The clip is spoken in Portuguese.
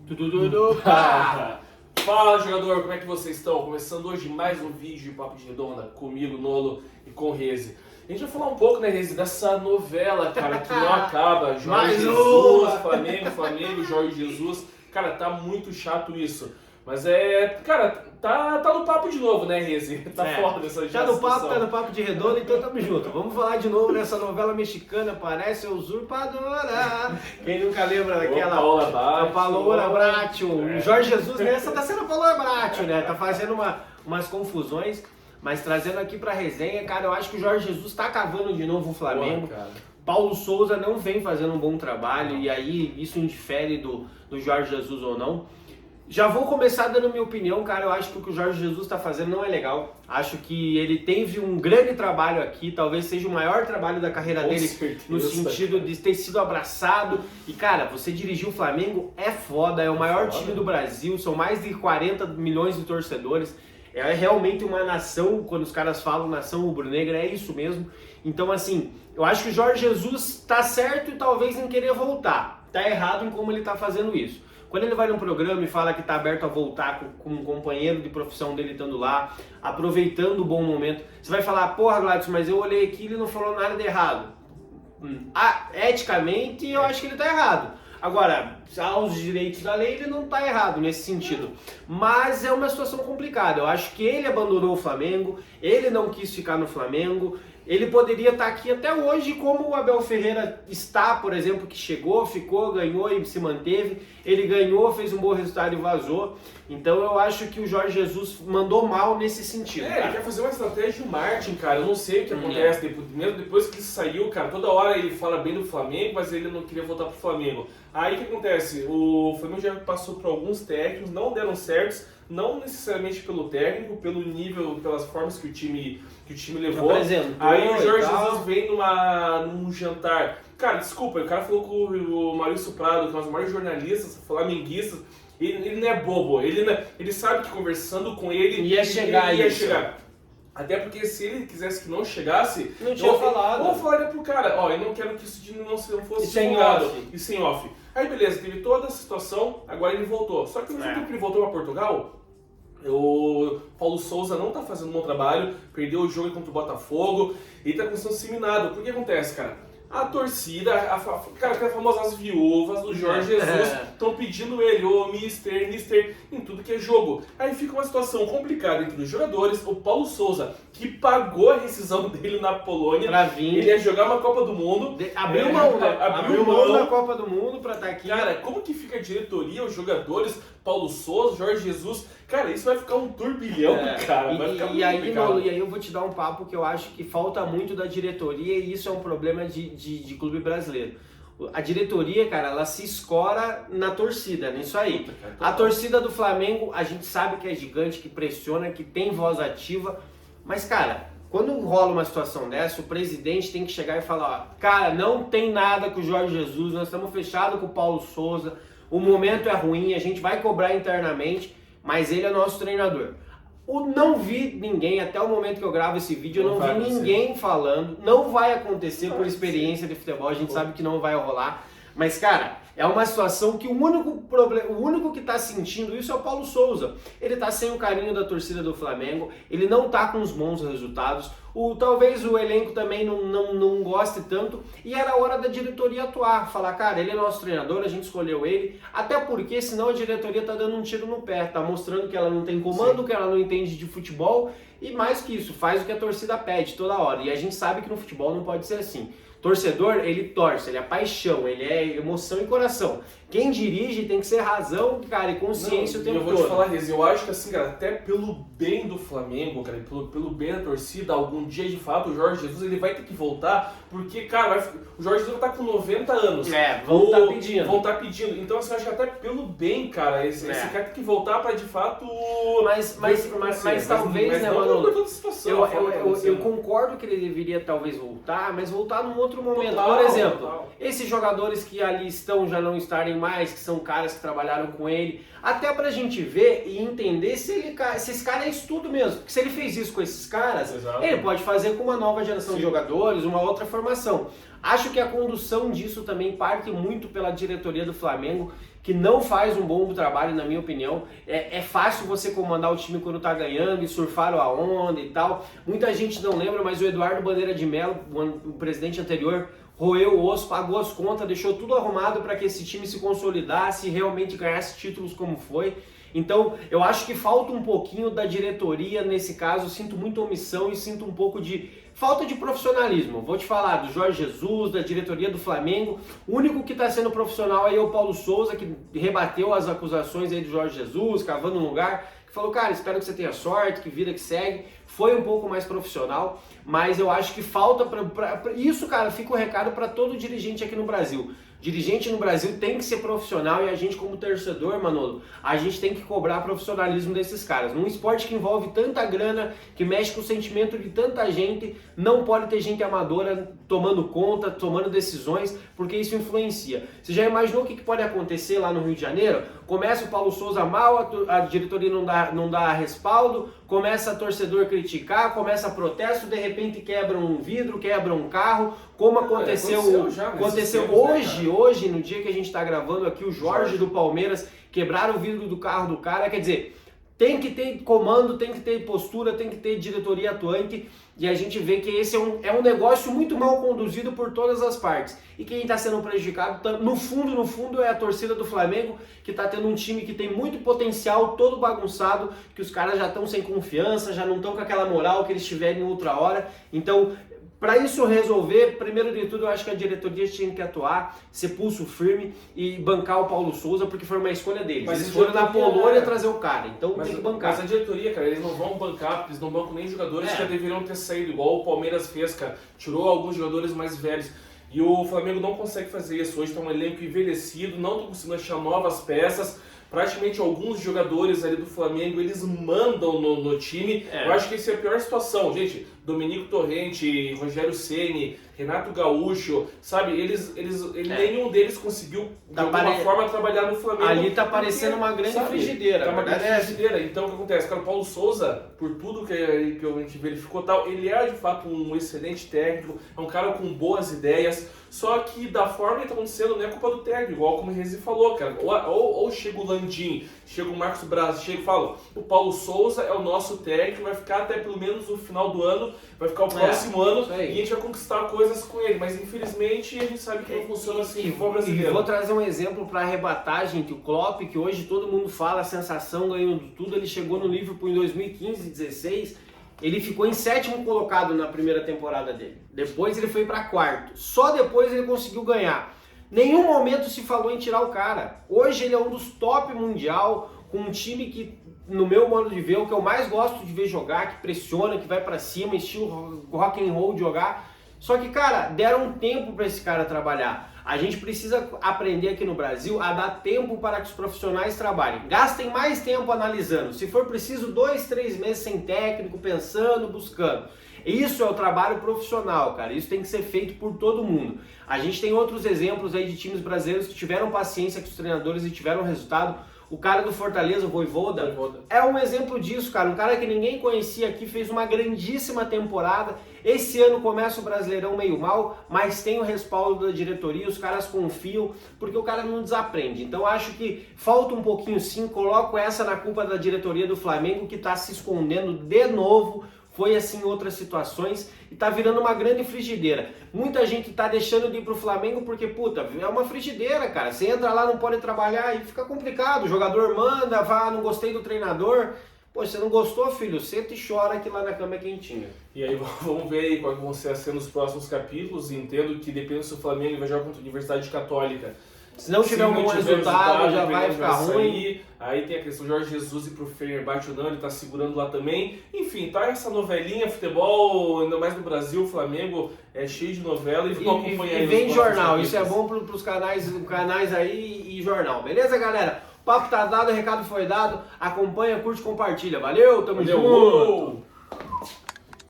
Tudo, pá! Fala, jogador, como é que vocês estão? Começando hoje mais um vídeo de Papo de Redonda comigo, Nolo e com o Reze. A gente vai falar um pouco, né, Reze, dessa novela, cara, que não acaba. Jorge Jesus, Flamengo, Jorge Jesus. Cara, tá muito chato isso. Mas cara, tá no papo de novo, né, Reze? Tá foda essa situação. Tá no papo de Redonda, então tamo junto. Vamos falar de novo dessa novela mexicana, Parece Usurpadora. Quem nunca lembra daquela... Paola Bracho. O Jorge Jesus nessa tá sendo a Paola Bracho, né? Tá fazendo umas confusões. Mas trazendo aqui pra resenha, cara, eu acho que o Jorge Jesus tá cavando de novo o Flamengo. Paulo Souza não vem fazendo um bom trabalho, e aí isso indifere do Jorge Jesus ou não. Já vou começar dando minha opinião, cara. Eu acho que o que o Jorge Jesus tá fazendo não é legal. Acho que ele teve um grande trabalho aqui, talvez seja o maior trabalho da carreira dele, no sentido de ter sido abraçado. E, cara, você dirigir o Flamengo é foda, é o maior time do Brasil, são mais de 40 milhões de torcedores. É realmente uma nação, quando os caras falam nação rubro-negra, é isso mesmo. Então, assim, eu acho que o Jorge Jesus tá certo e talvez em querer voltar. Tá errado em como ele tá fazendo isso. Quando ele vai num programa e fala que tá aberto a voltar com um companheiro de profissão dele estando lá, aproveitando o bom momento, você vai falar, porra, Gladys, mas eu olhei aqui e ele não falou nada de errado. Eticamente, eu acho que ele tá errado. Agora, aos direitos da lei, ele não tá errado nesse sentido. Mas é uma situação complicada. Eu acho que ele abandonou o Flamengo, ele não quis ficar no Flamengo. Ele poderia estar aqui até hoje, como o Abel Ferreira está, por exemplo, que chegou, ficou, ganhou e se manteve. Ele ganhou, fez um bom resultado e vazou. Então eu acho que o Jorge Jesus mandou mal nesse sentido. Ele quer fazer uma estratégia de marketing, cara. Eu não sei o que acontece. Mesmo depois que ele saiu, cara, toda hora ele fala bem do Flamengo, mas ele não queria voltar pro Flamengo. Aí o que acontece? O Flamengo já passou por alguns técnicos, não deram certos. Não necessariamente pelo técnico, pelo nível, pelas formas que o time levou. Aí o Jorge Jesus vem num jantar. Cara, desculpa, o cara falou com o Maurício Prado, que é um dos maiores jornalistas flamenguistas. Ele não é bobo, ele sabe que conversando com ele ia chegar. Até porque se ele quisesse que não chegasse, não tinha falado. Ou falaria pro cara, ó, eu não quero que isso não fosse divulgado. E sem off. Aí beleza, teve toda essa situação, agora ele voltou. Só que no tempo que ele voltou para Portugal, o Paulo Souza não tá fazendo um bom trabalho, perdeu o jogo contra o Botafogo, ele tá começando a ser minado. Por que acontece, cara? A torcida, aquelas famosas viúvas do Jorge Jesus estão pedindo ele, ô mister, em tudo que é jogo. Aí fica uma situação complicada entre os jogadores. O Paulo Souza, que pagou a rescisão dele na Polônia, pra vir. Ele ia jogar uma Copa do Mundo. Abriu mão da Copa do Mundo pra estar aqui. Cara, como que fica a diretoria, os jogadores, Paulo Souza, Jorge Jesus? Cara, isso vai ficar um turbilhão, cara. Vai ficar muito complicado. E aí eu vou te dar um papo que eu acho que falta muito da diretoria e isso é um problema de clube brasileiro. A diretoria, cara, ela se escora na torcida, nisso aí. A torcida do Flamengo, a gente sabe que é gigante, que pressiona, que tem voz ativa, mas, cara, quando rola uma situação dessa, o presidente tem que chegar e falar, ó, cara, não tem nada com o Jorge Jesus, nós estamos fechados com o Paulo Souza, o momento é ruim, a gente vai cobrar internamente, mas ele é nosso treinador. Não vi ninguém, até o momento que eu gravo esse vídeo, eu não vi ninguém falando, não vai acontecer por experiência de futebol, a gente sabe que não vai rolar, mas, cara, é uma situação que o único que tá sentindo isso é o Paulo Souza. Ele tá sem o carinho da torcida do Flamengo, ele não tá com os bons resultados, talvez o elenco também não goste tanto, e era hora da diretoria atuar, falar, cara, ele é nosso treinador, a gente escolheu ele, até porque senão a diretoria tá dando um tiro no pé, tá mostrando que ela não tem comando, que ela não entende de futebol, e mais que isso, faz o que a torcida pede toda hora, e a gente sabe que no futebol não pode ser assim. Torcedor, ele torce, ele é paixão, ele é emoção e coração. Quem dirige tem que ser razão, cara, e consciência o tempo todo. Eu vou te falar, Rezi, eu acho que assim, cara, até pelo bem do Flamengo, cara, pelo bem da torcida, algum dia de fato o Jorge Jesus ele vai ter que voltar, porque, cara, o Jorge Jesus vai estar com 90 anos. Vão estar pedindo. Então, assim, eu acho que até pelo bem, cara, esse cara tem que voltar pra de fato... Mas talvez, né, mano? Eu concordo que ele deveria talvez voltar, mas voltar num outro momento. Por exemplo, esses jogadores que ali estão já não estarem mais, que são caras que trabalharam com ele, até pra gente ver e entender se esse cara é isso tudo mesmo. Porque se ele fez isso com esses caras, ele pode fazer com uma nova geração de jogadores, uma outra formação. Acho que a condução disso também parte muito pela diretoria do Flamengo, que não faz um bom trabalho, na minha opinião. É fácil você comandar o time quando tá ganhando e surfaram a onda e tal. Muita gente não lembra, mas o Eduardo Bandeira de Mello, o presidente anterior, roeu o osso, pagou as contas, deixou tudo arrumado para que esse time se consolidasse e realmente ganhasse títulos como foi. Então, eu acho que falta um pouquinho da diretoria nesse caso, sinto muita omissão e sinto um pouco de falta de profissionalismo. Vou te falar do Jorge Jesus, da diretoria do Flamengo. O único que está sendo profissional aí é o Paulo Souza, que rebateu as acusações aí do Jorge Jesus, cavando um lugar, que falou, cara, espero que você tenha sorte, que vida que segue. Foi um pouco mais profissional, mas eu acho que falta pra isso, cara, fica o recado para todo dirigente aqui no Brasil. Dirigente no Brasil tem que ser profissional e a gente como torcedor, Manolo, a gente tem que cobrar profissionalismo desses caras. Num esporte que envolve tanta grana, que mexe com o sentimento de tanta gente, não pode ter gente amadora tomando conta, tomando decisões, porque isso influencia. Você já imaginou o que pode acontecer lá no Rio de Janeiro? Começa o Paulo Souza mal, a diretoria não dá respaldo, começa a torcedor criticar, começa protesto, de repente quebra um vidro, quebra um carro, como aconteceu hoje, no dia que a gente está gravando aqui, o Jorge do Palmeiras quebraram o vidro do carro do cara. Quer dizer, tem que ter comando, tem que ter postura, tem que ter diretoria atuante, e a gente vê que esse é um negócio muito mal conduzido por todas as partes. E quem está sendo prejudicado, no fundo, é a torcida do Flamengo, que está tendo um time que tem muito potencial, todo bagunçado, que os caras já estão sem confiança, já não estão com aquela moral que eles tiverem em outra hora. Então, para isso resolver, primeiro de tudo, eu acho que a diretoria tinha que atuar, ser pulso firme e bancar o Paulo Souza, porque foi uma escolha deles. Mas eles foram na Polônia trazer o cara, então tem que bancar. Mas a diretoria, cara, eles não vão bancar, porque eles não bancam nem jogadores que já deveriam ter saído, igual o Palmeiras fez, cara. Tirou alguns jogadores mais velhos. E o Flamengo não consegue fazer isso. Hoje está um elenco envelhecido, não estão conseguindo achar novas peças. Praticamente alguns jogadores ali do Flamengo, eles mandam no time. Eu acho que essa é a pior situação, gente. Dominico Torrente, Rogério Ceni, Renato Gaúcho, sabe? Nenhum deles conseguiu, de alguma forma, trabalhar no Flamengo. Ali tá parecendo uma grande frigideira. Tá uma grande frigideira. Então, o que acontece? Cara, o Paulo Souza, por tudo que a gente verificou tal, ele é, de fato, um excelente técnico, é um cara com boas ideias, só que da forma que tá acontecendo, não é culpa do técnico, igual como o Rezi falou, cara. Ou chega o Landim, chega o Marcos Braz, chega e fala, o Paulo Souza é o nosso técnico, vai ficar até pelo menos no final do ano, vai ficar o próximo ano e a gente vai conquistar coisas com ele, mas infelizmente a gente sabe que não funciona assim de forma brasileira. E vou trazer um exemplo para arrebatar, gente, o Klopp, que hoje todo mundo fala, a sensação ganhando tudo, ele chegou no Liverpool em 2015, 16, ele ficou em 7º colocado na primeira temporada dele, depois ele foi para 4º, só depois ele conseguiu ganhar. Nenhum momento se falou em tirar o cara. Hoje ele é um dos top mundial, com um time que, no meu modo de ver, o que eu mais gosto de ver jogar, que pressiona, que vai pra cima, estilo rock and roll de jogar. Só que, cara, deram um tempo para esse cara trabalhar. A gente precisa aprender aqui no Brasil a dar tempo para que os profissionais trabalhem. Gastem mais tempo analisando. Se for preciso, 2, 3 meses sem técnico, pensando, buscando. Isso é o trabalho profissional, cara. Isso tem que ser feito por todo mundo. A gente tem outros exemplos aí de times brasileiros que tiveram paciência com os treinadores e tiveram resultado. O cara do Fortaleza, o Vojvoda, é um exemplo disso, cara. Um cara que ninguém conhecia aqui, fez uma grandíssima temporada. Esse ano começa o Brasileirão meio mal, mas tem o respaldo da diretoria, os caras confiam, porque o cara não desaprende. Então acho que falta um pouquinho sim, coloco essa na culpa da diretoria do Flamengo, que está se escondendo de novo. Foi assim em outras situações e tá virando uma grande frigideira. Muita gente tá deixando de ir pro Flamengo porque, puta, é uma frigideira, cara. Você entra lá, não pode trabalhar e fica complicado. O jogador manda, vá, não gostei do treinador. Pô, você não gostou, filho? Senta e chora que lá na cama é quentinho. E aí vamos ver aí quais vão ser nos próximos capítulos. Entendo que depende se o Flamengo vai jogar contra a Universidade Católica. Se não tiver um bom resultado, já vai ficar ruim. Aí tem a questão do Jorge Jesus e pro Fenerbahçe ou não, ele tá segurando lá também. Enfim, tá essa novelinha, futebol, ainda mais no Brasil, o Flamengo é cheio de novela e vamos acompanhar. E vem jornal, isso é bom pros canais aí e jornal. Beleza, galera? O papo tá dado, o recado foi dado. Acompanha, curte, compartilha. Valeu, tamo junto!